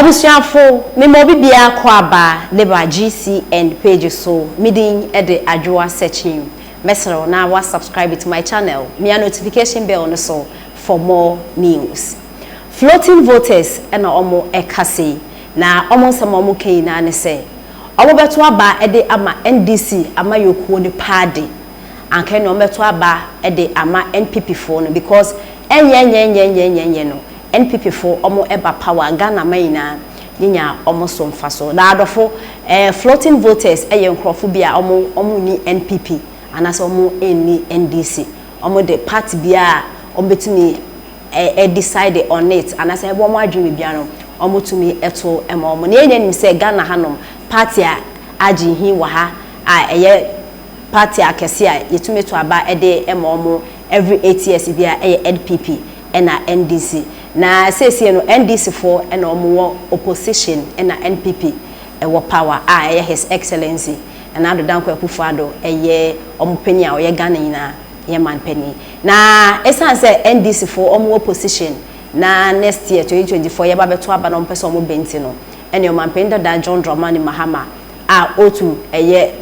Abusuafo me mo bibia kwa ba leba GC and page so meeting at the adwoa searching mesero na wa subscribe to my channel me a notification bell no so for more news. Floating voters and omo ekase na omo nsema omo kai na ne se omo beto aba ede ama NDC ama yokuo ne party anka no beto aba ede ama NPP for no because enye no NPP for omo eba power Ghana maina ninya omo so mfaso na adofo floating voters nkrofo bia omo ni NPP anase omo ni NDC omo de party bia omo betimi decide on it anase ebo omo adwumi bia no omo tumi eto ema omo ne nim se Ghana hanom party a ajihi wa ha eye party akese a yetumi to aba ede ema omo every 8 years bia NPP na NDC na sesi no NDC for na omo opposition na NPP wo power his excellency na adodanko akufado omo pani a oye Ghana nyina ye man pani na esan se NDC for omo opposition na next year 2024 ye ba beto aba no mpese omo benti no ene o man pani da John Dramani Mahama otu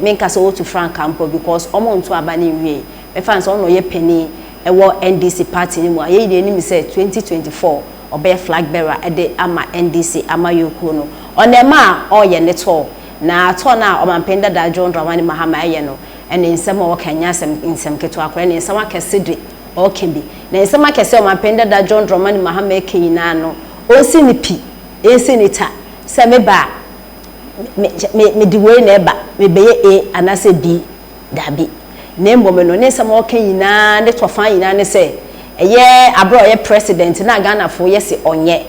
menka so otu Frank Campo because omo nto aba ni wie e fan so no ye pani ewo NDC party ni mu aye ni mi say 2024 obe flag bearer ede ama NDC ama yoku no onema oye ne to na to na omampenda da John Dramani Mahama aye no ene nsema wo kanya nsem keto akora ne nsema kesede o kembi na nsema kese omampenda da John Dramani Mahama ekina no o si ni pi esi ni ta se me ba me di we na eba me beye a anase b dabi nembo me no ne nsema o kanyina ne to fan yina ne se abro ye president na Ghana for yes onye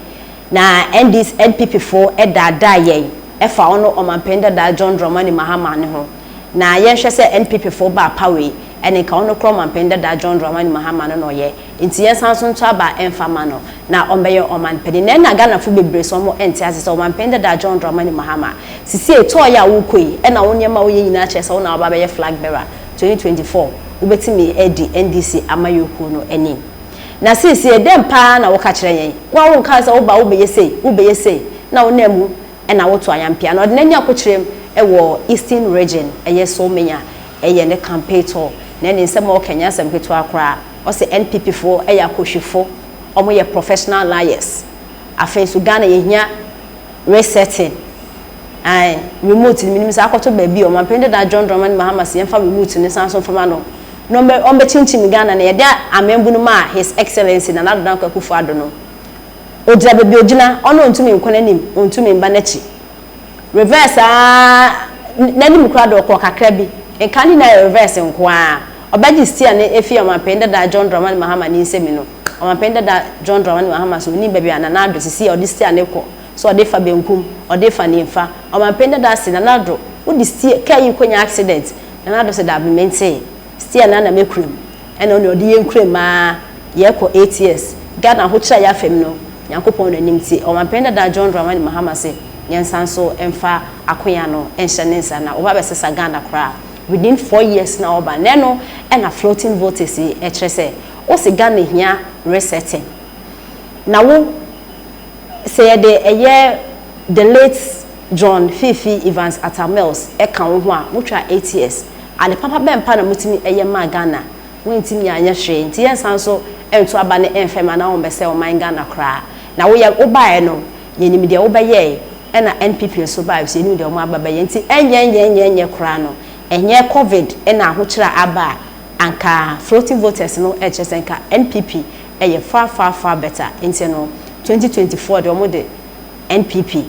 na NDC NPP for da ye efa ono omampenda da John Dramani Mahama ne ho na ye hwe se NPP for ba power ene ka ono kro omampenda da John Dramani Mahama no ye nti ye sanso nto aba enfama no na ombeye omanpedi na Ghana for bebre so mo enti asese omampenda da John Dramani Mahama sisi eto ya wukoi na wonyema wo ye nyina chese wo na oba be flag bearer 2024 ubetimi edi NDC amayoku no eni na sisi edem pa na wo ka kire yen wa wo nka sa wo ba wo beye sei na wo nemu na wo to ayampia na odinani akokirem wo Eastern region so menya ne campaign to na ne nsem o Kenya sem keto akora o se NPP fo akohwefo omo ye professional liars afen so Ghana ye hia resetting remote ni minim sa akoto ba bi o mampende da John Dramani Mahama se yemfa remote ni sanso fama no nombe ombe chinchim Ghana na yeda amembu no ma his excellency na nadodan kwakufu ado no ogira bebi ogina ono ntumi nkwana nim ntumi mba nachi reverse nanim kura do ko kakra bi enkani na reverse nko obaji stia ne efi o mampende da John Dramani Mahama ni nsemi no o mampende da John Dramani Mahama so ni bebi anana do sisi o distia ne ko so ode fa benkum ode fa nimfa o mampende da se na do odi stia kai konya accident na do se da mente stia na mekrem ena oni odi yenkrem ma ye ko 8 years Ghana ho kira ya fem no yankopon no nimti o mampenda da John Dramani Mahama se yensanso emfa akoya no enhyenensa na oba besesa Ghana kra within 4 years na oba neno ena floating voters e kire o se Ghana hia resetting na wo say the late John Fifi Evans Atamels eka wo ho a wotwa 8 years ale papa bempa na mutimi ma Ghana wentimi anya hwe nti yensanso ento aba ne enfema na wombese o man Ghana kra na wo ye obae no yenim de obaye na NPP so ba so yenim de o ma baba ye nti enye kra no enye covid na ahokyira aba anka floating voters no echesenka NPP far better nti no 2024 de omo de NPP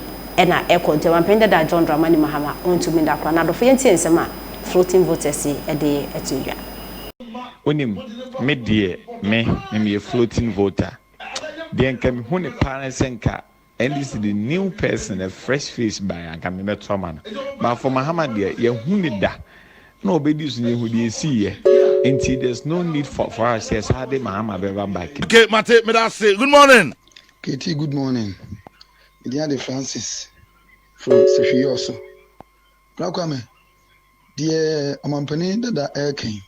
na ekonte wampenda da John Dramani Mahama ontumi da kra na do fe nti ensema floating voters de etuya onim me de me floating voter de nka me hu ne parasenka and this is the new person, a fresh face by anka me beto man but for Mahama de ye hu ne da na obedi so ne hu de see until there's no need for us yes how the Mahama be back. Okay, Mate, me that say good morning. KT, good morning. Idiade Francis from Sefioso. Rakwame, the Amampani that air king.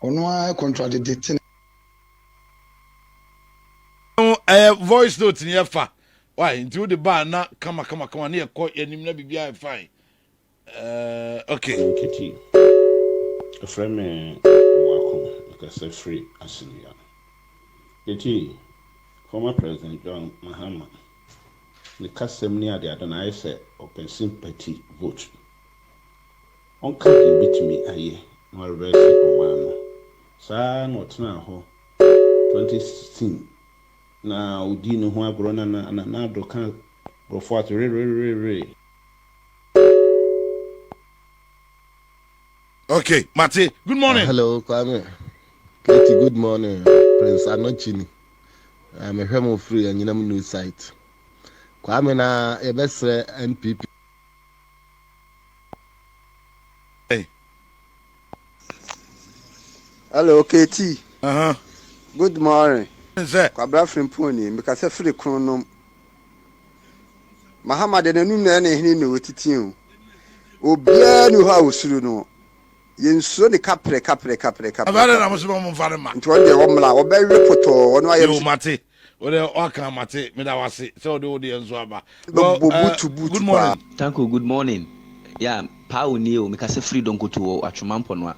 Ono a contradicting. Voice note in your fa. Why? Into the bar na come near court and him be fine. Okay. Kitty. A friend me welcome because I'm free as you are. Kitty, former President John Mahama. The custom near the Adonai said open sympathy vote. On can't beat me a year, nor rest on one. Sir, not now, 2016. Now, do you know who I've grown and another can't go forth? Okay, Mate, good morning. Hello, Kwame. Katie, good morning. Prince Anochini. I'm a Hemo free and Yinam news site. Kwame na ebesre NPP. Hey. Hello, Katie. Good morning. Kwabra Frimponi, because I feel chronom. Mahama de nu na hini no wetitin. Obia nu ha osuru no. Yensuo ne kapre. Abale na mo se mo fare ma. Nti won de womla, wo be repoto, wono ayem. Yo Mate. Ode waka Mate, me da wase. Se ode enso aba. Good morning. Thank you, good morning. Yeah, Pau Neo, me kase freedom go to atwomampo no.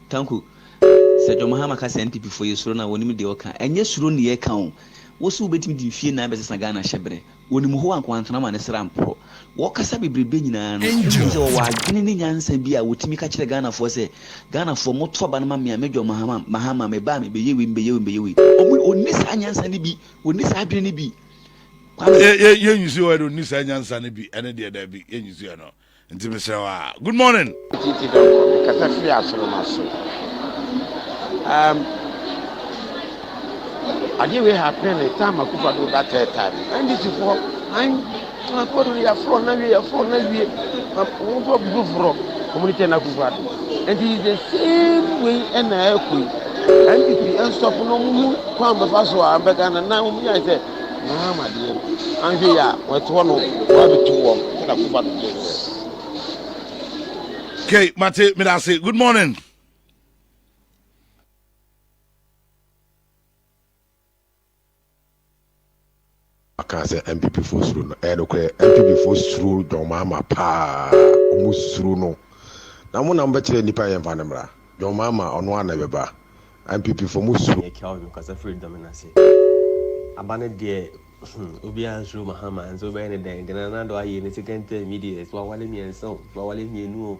Thank you. Se John Mahama kase NPP for yesuro na woni me de oka. Enye suro ne ye ka o. Wo so betimi di fie na be sesa Ghana hyebre. Woni mu ho ankwantana ma ne srampo. Wo kasa bebrebe nyina no. Se wo adwene ne nyansa bi a wotimi ka kire Ghana fo se Ghana fo moto ba na ma me John Mahama me ba me be yewi. Oni sa nyansa ne bi, oni sa adwene ne bi. Ye nyusi o do ni sa nyansa ne bi ene de da bi ye nyusi no. Nti me se wa. Good morning. Kasa free asoro maso. Adi we happen the time akufa do that time. And this for I'm ko do ya from na we won to bu from community na akufa. And it is the same way na ekui. NPP and stop no mu kwa mba so ambega na mu ya say Mahama de anhwe ya weto no wa bitu wo na akufa do. Okay, Mate, me da say good morning. I say NPP for through no NPP for through John Mahama pa almost through no na mo na mbetire nipa yen fa nemra John Mahama ono ana beba NPP for most through e kawo because freedom na say abane de obi ansuru Mahama and so be ne den na do aye ne second term media so wale mienso so wale mienu o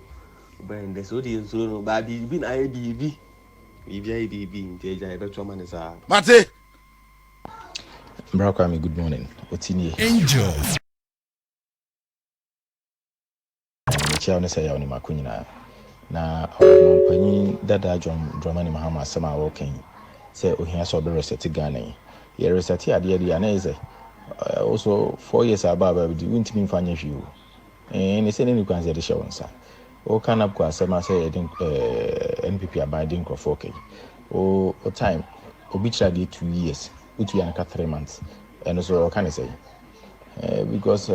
be ne so di so no ba bi na aye bi nteja e beto ma ne sa Mate. Kwame, good morning. Otini. Angel. Chia ne say ya oni makunyina. Na panyi dada Dramani Mahama sama working. Say ohia so be reset Ghana. Ye reset ade ade na eze. Also 4 years ababa bi wintimi mfanya hwiu. Ne say ne kwanze de shawonsa. O kan up kwa asema say NPP abiding crofo okay. O time obi chira de 2 years. Which we are 3 months, and so can I say because